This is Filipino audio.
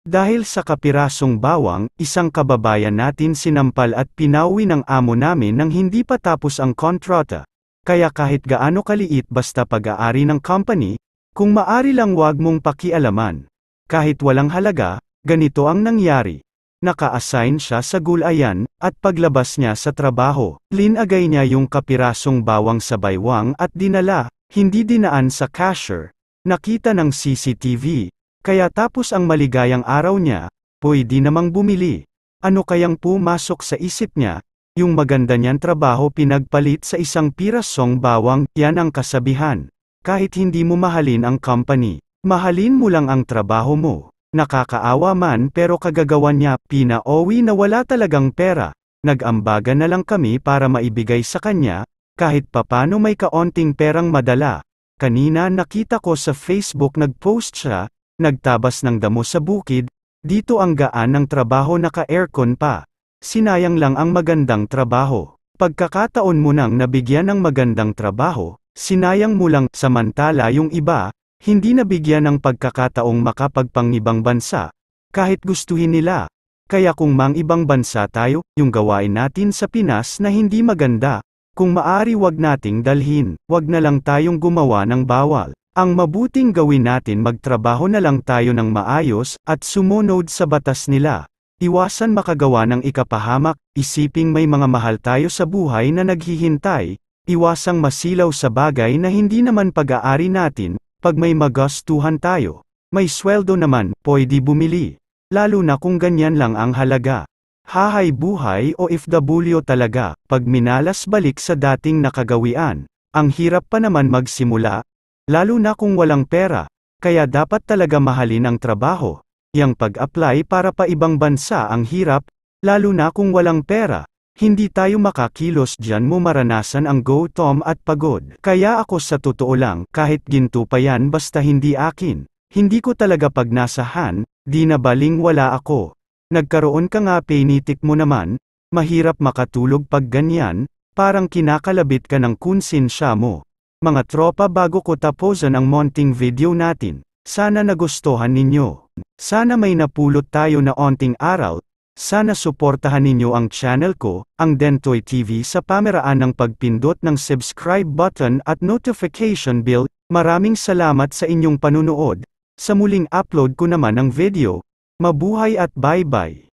Dahil sa kapirasong bawang, isang kababayan natin sinampal at pinauwi ng amo namin nang hindi pa tapos ang kontrata. Kaya kahit gaano kaliit basta pag-aari ng company, kung maari lang wag mong pakialaman. Kahit walang halaga, ganito ang nangyari. Naka-assign siya sa gulayan, at paglabas niya sa trabaho, linagay niya yung kapirasong bawang sa baywang at dinala, hindi dinaan sa cashier. Nakita ng CCTV. Kaya tapos ang maligayang araw niya, pwede namang bumili. Ano kayang pumasok sa isip niya? Yung maganda niyang trabaho pinagpalit sa isang pirasong bawang, yan ang kasabihan. Kahit hindi mo mahalin ang company, mahalin mo lang ang trabaho mo. Nakakaawa man pero kagagawan niya, pinauwi na wala talagang pera. Nag-ambaga na lang kami para maibigay sa kanya, kahit papano may kaonting perang madala. Kanina nakita ko sa Facebook nag-post siya, nagtabas ng damo sa bukid, dito ang gaan ng trabaho naka-aircon pa. Sinayang lang ang magandang trabaho. Pagkakataon mo nang nabigyan ng magandang trabaho, sinayang mo lang, samantala yung iba, hindi nabigyan ng pagkakataong makapagpangibang bansa, kahit gustuhin nila. Kaya kung mang ibang bansa tayo, yung gawain natin sa Pinas na hindi maganda, kung maari wag nating dalhin, wag na lang tayong gumawa ng bawal. Ang mabuting gawin natin magtrabaho na lang tayo ng maayos, at sumunod sa batas nila. Iwasan makagawa ng ikapahamak, isiping may mga mahal tayo sa buhay na naghihintay, iwasang masilaw sa bagay na hindi naman pag-aari natin, pag may magastuhan tayo. May sweldo naman, pwede bumili. Lalo na kung ganyan lang ang halaga. Hahay buhay o OFW talaga, pag minalas balik sa dating nakagawian. Ang hirap pa naman magsimula. Lalo na kung walang pera, kaya dapat talaga mahalin ang trabaho. Yang pag-apply para pa ibang bansa ang hirap, lalo na kung walang pera. Hindi tayo makakilos diyan mo maranasan ang gutom at pagod. Kaya ako sa totoo lang, kahit ginto pa yan basta hindi akin. Hindi ko talaga pagnasahan, di na baling wala ako. Nagkaroon ka nga penitik mo naman, mahirap makatulog pag ganyan, parang kinakalabit ka ng konsensya mo. Mga tropa bago ko tapusin ang monting video natin, sana nagustuhan ninyo. Sana may napulot tayo na onting aral, sana suportahan ninyo ang channel ko, ang Dentoy TV sa pamaraan ng pagpindot ng subscribe button at notification bell. Maraming salamat sa inyong panunood. Sa muling upload ko naman ng video. Mabuhay at bye-bye.